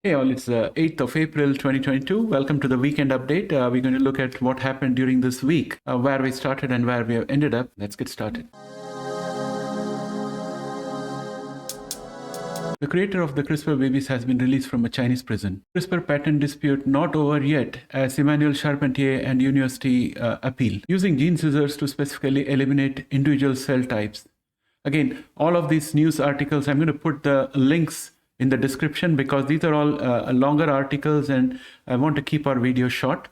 Hey all, it's 8th of April 2022. Welcome to the weekend update. We're going to look at what happened during this week, where we started and where we have ended up. Let's get started. The creator of the CRISPR babies has been released from a Chinese prison. CRISPR patent dispute not over yet as Emmanuel Charpentier and University appeal, using gene scissors to specifically eliminate individual cell types. Again, all of these news articles, I'm going to put the links in the description because these are all longer articles and I want to keep our video short.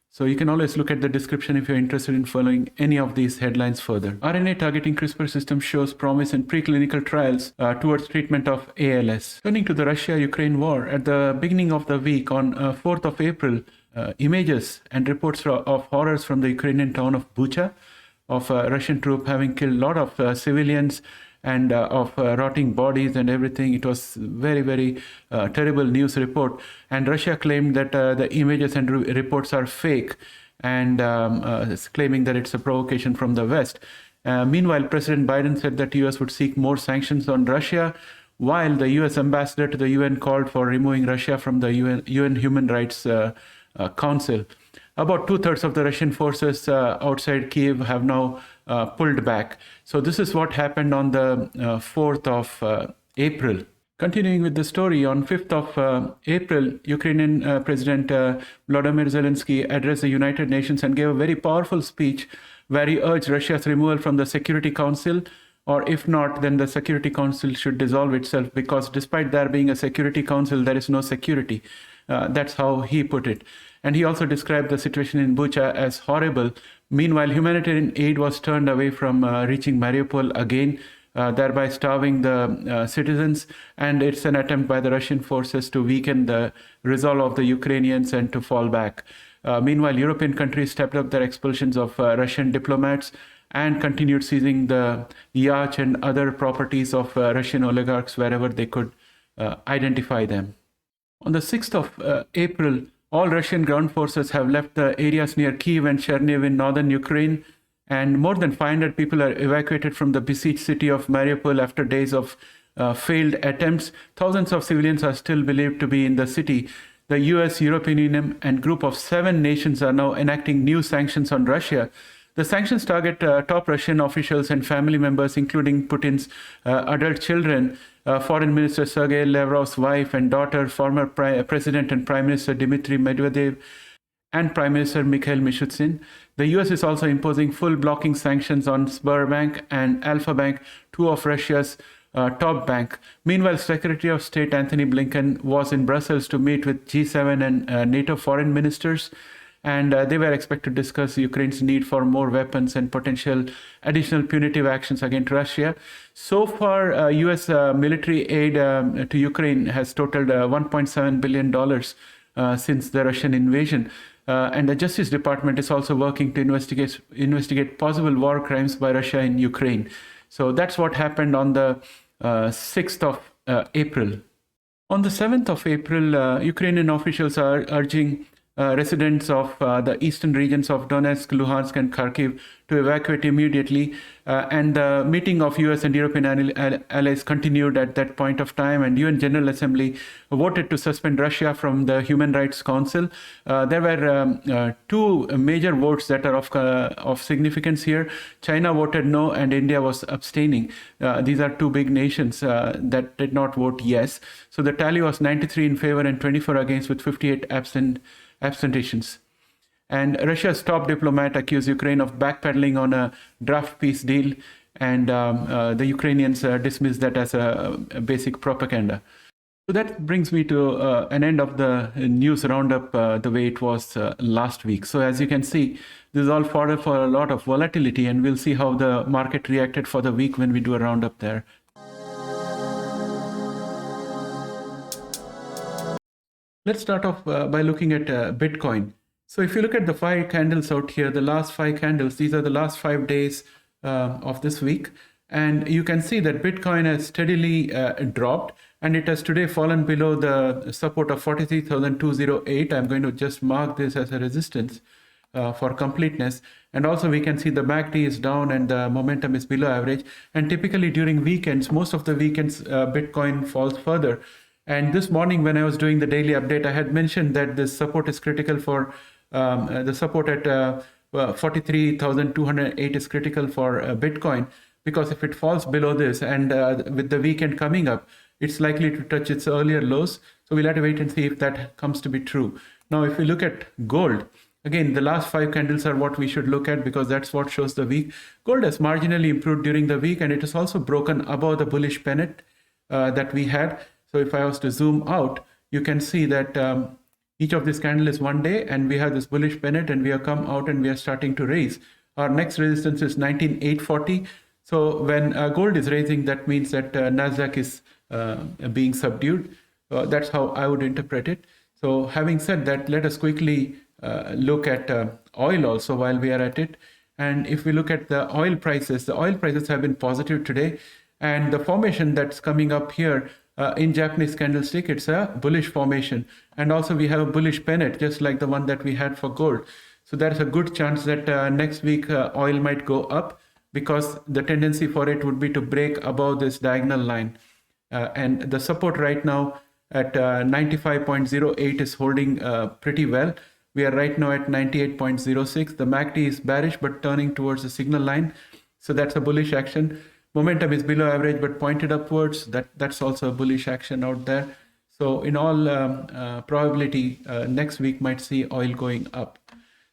So you can always look at the description if you're interested in following any of these headlines further. RNA targeting CRISPR system shows promise in preclinical trials towards treatment of ALS. Turning to the Russia-Ukraine war, at the beginning of the week on 4th of April, images and reports of horrors from the Ukrainian town of Bucha, of Russian troop having killed a lot of civilians and of rotting bodies and everything. It was very, very terrible news report. And Russia claimed that the images and reports are fake and claiming that it's a provocation from the West. Meanwhile, President Biden said that US would seek more sanctions on Russia, while the US ambassador to the UN called for removing Russia from the UN Human Rights Council. About 2/3 of the Russian forces outside Kiev have now pulled back. So this is what happened on the 4th of April. Continuing with the story, on 5th of April, Ukrainian President Volodymyr Zelensky addressed the United Nations and gave a very powerful speech where he urged Russia's removal from the Security Council, or if not, then the Security Council should dissolve itself, because despite there being a Security Council, there is no security. That's how he put it. And he also described the situation in Bucha as horrible. Meanwhile, humanitarian aid was turned away from reaching Mariupol again, thereby starving the citizens. And it's an attempt by the Russian forces to weaken the resolve of the Ukrainians and to fall back. Meanwhile, European countries stepped up their expulsions of Russian diplomats and continued seizing the yacht and other properties of Russian oligarchs wherever they could identify them. On the 6th of April, all Russian ground forces have left the areas near Kyiv and Chernihiv in northern Ukraine, and more than 500 people are evacuated from the besieged city of Mariupol after days of failed attempts. Thousands of civilians are still believed to be in the city. The US, European Union, and group of 7 nations are now enacting new sanctions on Russia. The sanctions target top Russian officials and family members, including Putin's adult children, Foreign Minister Sergei Lavrov's wife and daughter, former President and Prime Minister Dmitry Medvedev, and Prime Minister Mikhail Mishustin. The US is also imposing full blocking sanctions on Sberbank and Alfa Bank, 2 of Russia's top bank. Meanwhile, Secretary of State Anthony Blinken was in Brussels to meet with G7 and NATO foreign ministers. And they were expected to discuss Ukraine's need for more weapons and potential additional punitive actions against Russia. So far, US military aid to Ukraine has totaled $1.7 billion since the Russian invasion. And the Justice Department is also working to investigate possible war crimes by Russia in Ukraine. So that's what happened on the 6th of April. On the 7th of April, Ukrainian officials are urging residents of the eastern regions of Donetsk, Luhansk, and Kharkiv to evacuate immediately. And the meeting of US and European allies continued at that point of time, and UN General Assembly voted to suspend Russia from the Human Rights Council. There were 2 major votes that are of significance here. China voted no, and India was abstaining. These are 2 big nations that did not vote yes. So the tally was 93 in favor and 24 against, with 58 abstentions. And Russia's top diplomat accused Ukraine of backpedaling on a draft peace deal, and the Ukrainians dismissed that as a basic propaganda. So that brings me to an end of the news roundup the way it was last week. So as you can see, this is all fodder for a lot of volatility, and we'll see how the market reacted for the week when we do a roundup there. Let's start off by looking at Bitcoin. So if you look at the 5 candles out here, the last 5 candles, these are the last 5 days of this week. And you can see that Bitcoin has steadily dropped, and it has today fallen below the support of 43,208. I'm going to just mark this as a resistance for completeness. And also we can see the MACD is down and the momentum is below average. And typically during weekends, most of the weekends, Bitcoin falls further. And this morning when I was doing the daily update, I had mentioned that this support is critical for the support at 43,208 is critical for Bitcoin, because if it falls below this and with the weekend coming up, it's likely to touch its earlier lows. So we'll have to wait and see if that comes to be true. Now, if we look at gold, again, the last 5 candles are what we should look at because that's what shows the week. Gold has marginally improved during the week, and it has also broken above the bullish pennant that we had. So if I was to zoom out, you can see that each of these candles is 1 day, and we have this bullish pennant, and we have come out and we are starting to raise. Our next resistance is 19,840. So when gold is raising, that means that Nasdaq is being subdued. That's how I would interpret it. So having said that, let us quickly look at oil also while we are at it. And if we look at the oil prices have been positive today. And the formation that's coming up here in Japanese candlestick, it's a bullish formation. And also we have a bullish pennant, just like the one that we had for gold. So there's a good chance that next week oil might go up, because the tendency for it would be to break above this diagonal line. And the support right now at 95.08 is holding pretty well. We are right now at 98.06. The MACD is bearish but turning towards the signal line. So that's a bullish action. Momentum is below average but pointed upwards. That's also a bullish action out there. So in all probability, next week might see oil going up.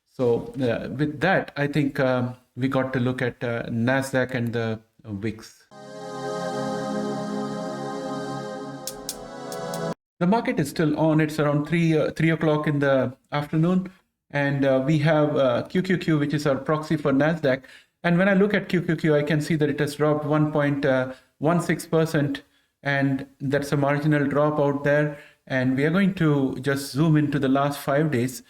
So with that, I think we got to look at Nasdaq and the VIX. The market is still on. It's around 3 o'clock in the afternoon, and we have QQQ, which is our proxy for Nasdaq. And when I look at QQQ, I can see that it has dropped 1.16%, and that's a marginal drop out there. And we are going to just zoom into the last 5 days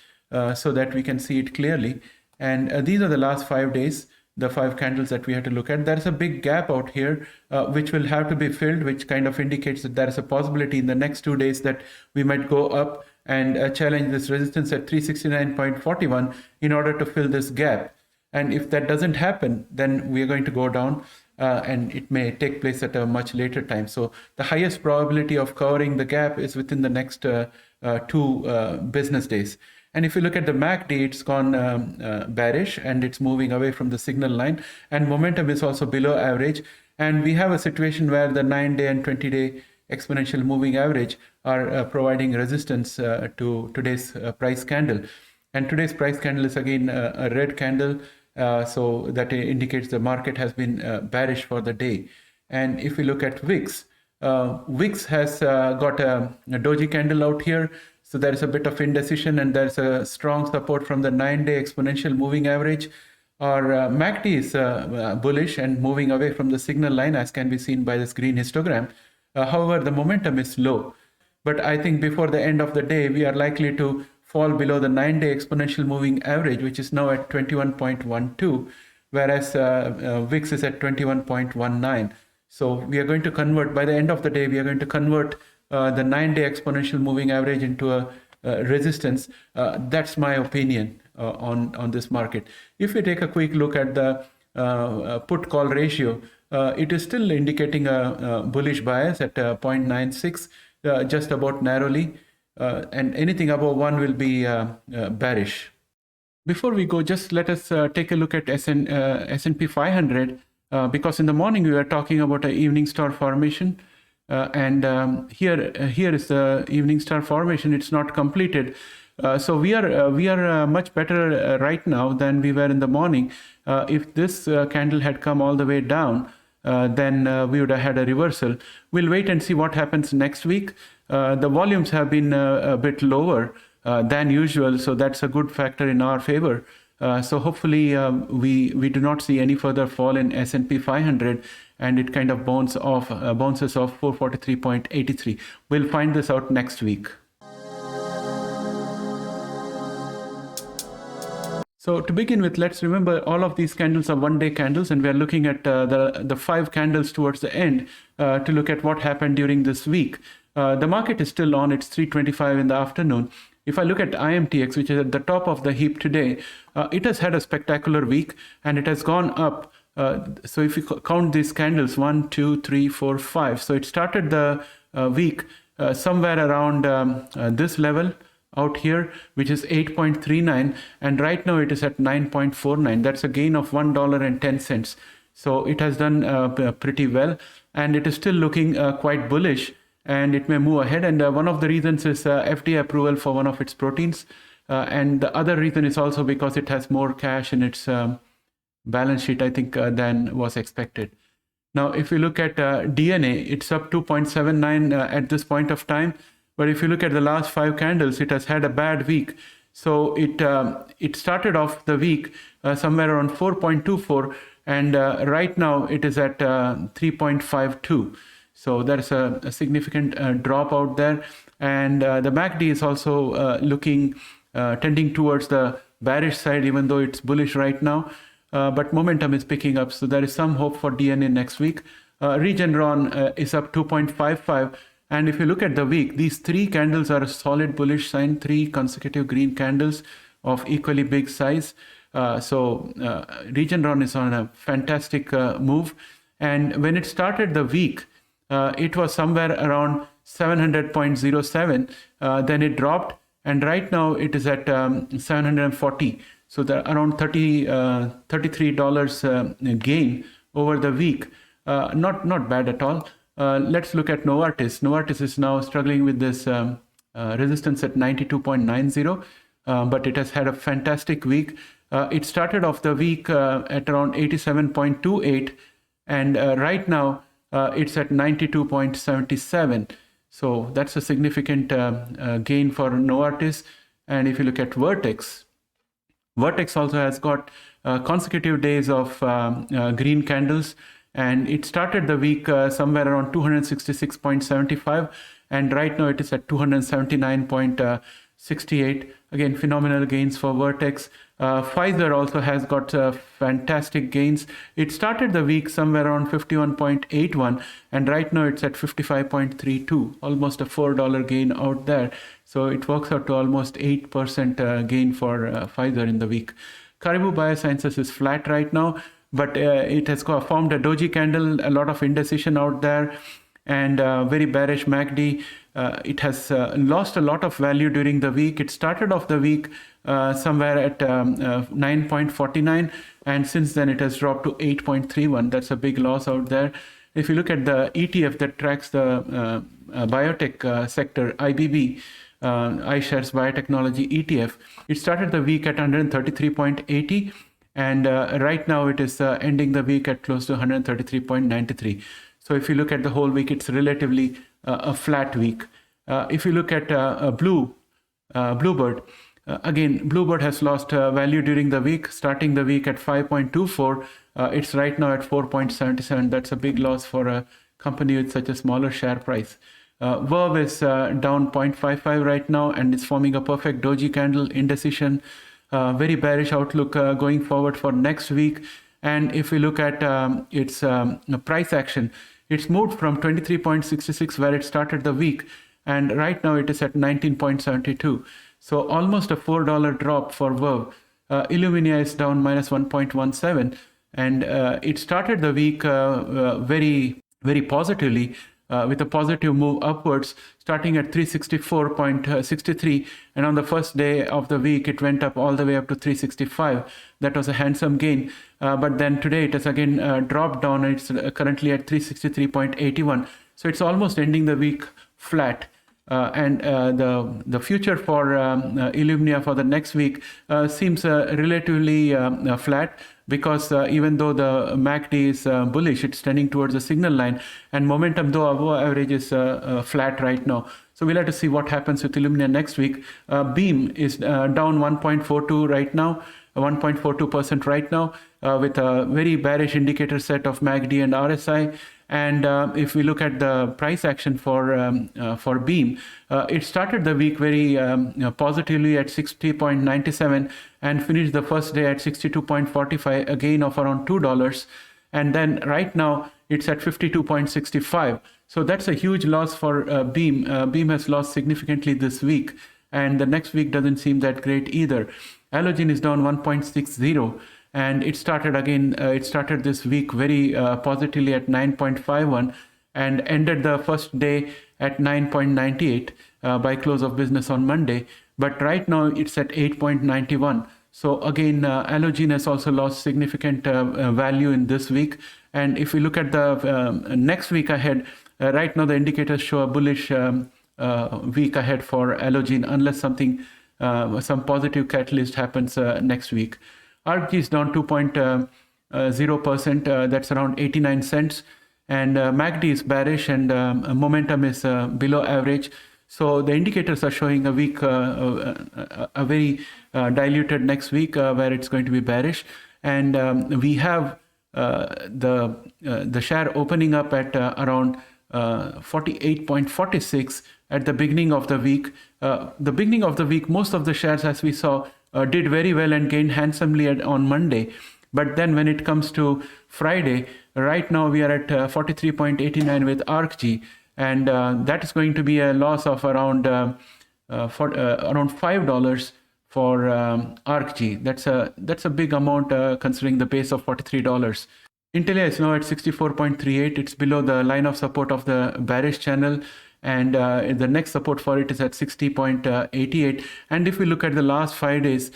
so that we can see it clearly. And these are the last 5 days, the 5 candles that we have to look at. There's a big gap out here, which will have to be filled, which kind of indicates that there is a possibility in the next 2 days that we might go up and challenge this resistance at 369.41 in order to fill this gap. And if that doesn't happen, then we are going to go down, and it may take place at a much later time. So the highest probability of covering the gap is within the next 2 business days. And if you look at the MACD, it's gone bearish, and it's moving away from the signal line, and momentum is also below average. And we have a situation where the 9-day and 20-day exponential moving average are providing resistance to today's price candle. And today's price candle is again a red candle, so that indicates the market has been bearish for the day. And if we look at VIX, VIX has got a doji candle out here. So there is a bit of indecision, and there's a strong support from the 9-day exponential moving average. Our MACD is bullish and moving away from the signal line, as can be seen by this green histogram. However, the momentum is low. But I think before the end of the day, we are likely to fall below the 9-day exponential moving average, which is now at 21.12, whereas VIX is at 21.19. So we are going to convert, by the end of the day, we are going to convert the 9-day exponential moving average into a resistance. That's my opinion on this market. If we take a quick look at the put call ratio, it is still indicating a bullish bias at 0.96, just about narrowly, and anything above 1 will be bearish. Before we go, just let us take a look at S&P 500, because in the morning we were talking about an evening star formation. Here is the evening star formation. It's not completed, so we are much better right now than we were in the morning. If this candle had come all the way down, then we would have had a reversal. We'll wait and see what happens next week. The volumes have been a bit lower than usual, so that's a good factor in our favor. So hopefully we do not see any further fall in S&P 500, and it kind of bounces off 443.83. We'll find this out next week. So to begin with, let's remember all of these candles are 1-day candles, and we are looking at the 5 candles towards the end to look at what happened during this week. The market is still on. It's 3:25 in the afternoon. If I look at IMTX, which is at the top of the heap today, it has had a spectacular week, and it has gone up. So if you count these candles, 1, 2, 3, 4, 5. So it started the week somewhere around this level out here, which is 8.39, and right now it is at 9.49. That's a gain of $1.10. So it has done pretty well, and it is still looking quite bullish, and it may move ahead. And one of the reasons is FDA approval for one of its proteins, and the other reason is also because it has more cash in its balance sheet, I think, than was expected. Now, if you look at DNA, it's up 2.79 at this point of time. But if you look at the last 5 candles, it has had a bad week. So it started off the week somewhere around 4.24, and right now it is at 3.52. So there's a significant drop out there. And the MACD is also looking, tending towards the bearish side, even though it's bullish right now. But momentum is picking up. So there is some hope for DNA next week. Regeneron is up 2.55. And if you look at the week, these 3 candles are a solid bullish sign, 3 consecutive green candles of equally big size. So Regeneron is on a fantastic move. And when it started the week, it was somewhere around 700.07. Then it dropped, and right now it is at 740. So there are around $33 gain over the week. Not bad at all. Let's look at Novartis. Novartis is now struggling with this resistance at 92.90, but it has had a fantastic week. It started off the week at around 87.28, and right now it's at 92.77. So that's a significant gain for Novartis. And if you look at Vertex, Vertex also has got consecutive days of green candles. And it started the week somewhere around 266.75, and right now it is at 279.68. Again, phenomenal gains for Vertex. Pfizer also has got fantastic gains. It started the week somewhere around 51.81, and right now it's at 55.32, almost a $4 gain out there. So it works out to almost 8% gain for Pfizer in the week. Caribou Biosciences is flat right now, but it has formed a doji candle, a lot of indecision out there, and very bearish MACD. It has lost a lot of value during the week. It started off the week somewhere at 9.49, and since then it has dropped to 8.31. That's a big loss out there. If you look at the ETF that tracks the biotech sector, IBB, iShares Biotechnology ETF, it started the week at 133.80. And right now it is ending the week at close to 133.93. So if you look at the whole week, it's relatively a flat week. If you look at Bluebird, again, Bluebird has lost value during the week, starting the week at 5.24. It's right now at 4.77. That's a big loss for a company with such a smaller share price. Verve is down 0.55 right now, and it's forming a perfect doji candle, indecision. Very bearish outlook going forward for next week. And if we look at its price action, it's moved from 23.66 where it started the week, and right now it is at 19.72. So almost a $4 drop for Verve. Illumina is down minus 1.17, and it started the week very, very positively, with a positive move upwards, starting at 364.63, and on the first day of the week it went up all the way up to 365. That was a handsome gain, but then today it has again dropped down, and it's currently at 363.81. So it's almost ending the week flat. And the future for Illumina for the next week seems relatively flat, because even though the MACD is bullish, it's tending towards the signal line, and momentum, though above average, is flat right now. So we'll have to see what happens with Illumina next week. Beam is down 1.42 right now, 1.42% right now, with a very bearish indicator set of MACD and RSI. And if we look at the price action for Beam, it started the week very positively at 60.97 and finished the first day at 62.45, a gain of around $2. And then right now it's at 52.65. So that's a huge loss for Beam. Beam has lost significantly this week, and the next week doesn't seem that great either. Allogene is down 1.60. And it started again, it started this week very positively at 9.51 and ended the first day at 9.98 by close of business on Monday, but right now it's at 8.91. So again, Allogene has also lost significant value in this week. And if we look at the next week ahead, right now the indicators show a bullish week ahead for Allogene unless something, some positive catalyst happens next week. ARCG is down 2.0%, that's around 89 cents. And MACD is bearish and momentum is below average. So the indicators are showing a week, a very diluted next week where it's going to be bearish. And we have the share opening up at around 48.46 at the beginning of the week. The beginning of the week, most of the shares, as we saw, did very well and gained handsomely on Monday. But then when it comes to Friday, right now we are at 43.89 with ARCG, and that is going to be a loss of around $5 for ARCG. That's a big amount considering the base of $43. Intelia is now at 64.38. It's below the line of support of the bearish channel, and the next support for it is at 60.88. And if we look at the last 5 days,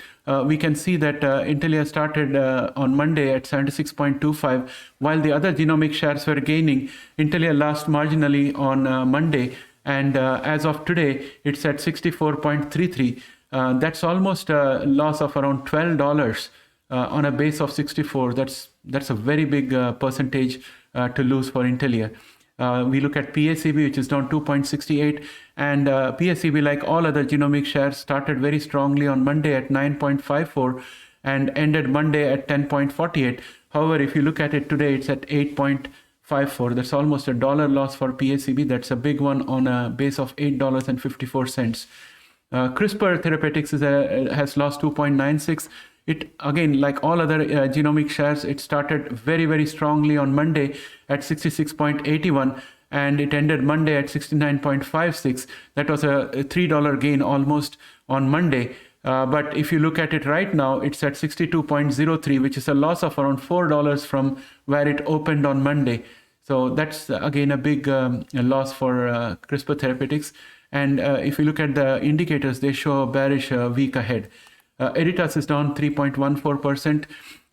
we can see that Intelia started on Monday at 76.25, while the other genomic shares were gaining. Intelia lost marginally on Monday, and as of today, it's at 64.33. That's almost a loss of around $12 on a base of 64. That's a very big percentage to lose for Intelia. We look at PACB, which is down 2.68, and PACB, like all other genomic shares, started very strongly on Monday at 9.54 and ended Monday at 10.48. However, if you look at it today, it's at 8.54. That's almost a dollar loss for PACB. That's a big one on a base of $8.54. CRISPR Therapeutics has lost 2.96. It, again, like all other genomic shares, it started very, very strongly on Monday at 66.81, and it ended Monday at 69.56. That was a $3 gain almost on Monday. But if you look at it right now, it's at 62.03, which is a loss of around $4 from where it opened on Monday. So that's, again, a big loss for CRISPR Therapeutics. And if you look at the indicators, they show a bearish week ahead. Editas is down 3.14%.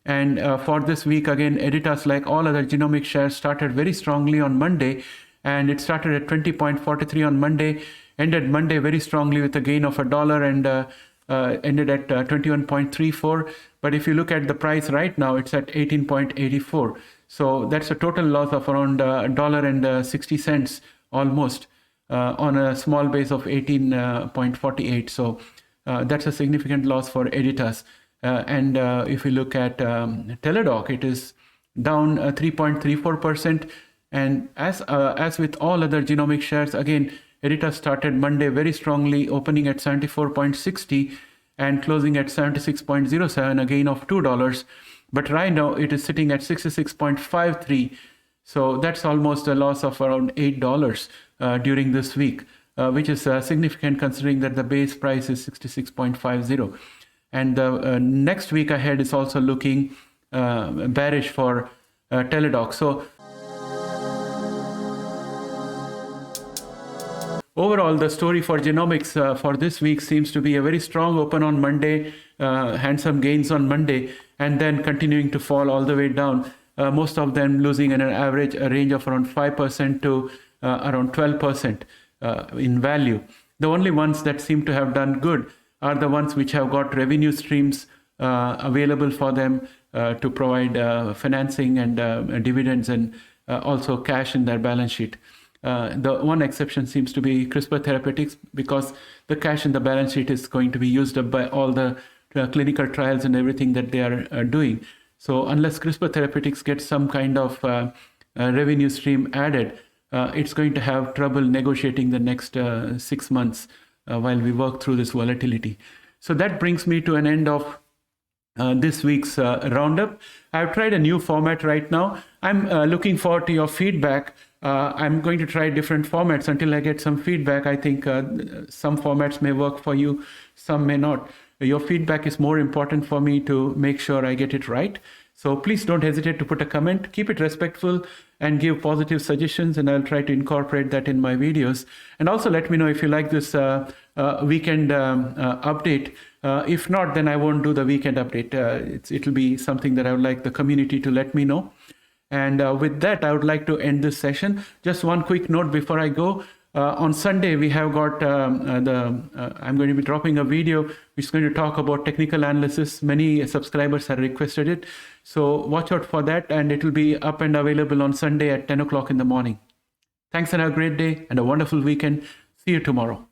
And for this week, again, Editas, like all other genomic shares, started very strongly on Monday. And it started at 20.43 on Monday, ended Monday very strongly with a gain of $1 and ended at 21.34. But if you look at the price right now, it's at 18.84. So that's a total loss of around $1.60 almost on a small base of 18.48. So that's a significant loss for Editas. And if we look at Teladoc, it is down 3.34%. And as with all other genomic shares, again, Editas started Monday very strongly, opening at 74.60 and closing at 76.07, a gain of $2. But right now it is sitting at 66.53. So that's almost a loss of around $8 during this week, which is significant considering that the base price is 66.50. And the next week ahead is also looking bearish for Teladoc. So overall, the story for genomics for this week seems to be a very strong open on Monday, handsome gains on Monday, and then continuing to fall all the way down. Most of them losing in an average range of around 5% to around 12% in value. The only ones that seem to have done good are the ones which have got revenue streams available for them to provide financing and dividends and also cash in their balance sheet. The one exception seems to be CRISPR Therapeutics, because the cash in the balance sheet is going to be used up by all the clinical trials and everything that they are doing. So unless CRISPR Therapeutics gets some kind of revenue stream added, it's going to have trouble negotiating the next 6 months while we work through this volatility. So that brings me to an end of this week's roundup. I've tried a new format right now. I'm looking forward to your feedback. I'm going to try different formats until I get some feedback. I think some formats may work for you, some may not. Your feedback is more important for me to make sure I get it right. So please don't hesitate to put a comment, keep it respectful, and give positive suggestions, and I'll try to incorporate that in my videos. And also let me know if you like this weekend update. If not, then I won't do the weekend update. It'll be something that I would like the community to let me know. And with that, I would like to end this session. Just one quick note before I go. On Sunday, we have got I'm going to be dropping a video which is going to talk about technical analysis. Many subscribers have requested it. So watch out for that, and it will be up and available on Sunday at 10 o'clock in the morning. Thanks and have a great day and a wonderful weekend. See you tomorrow.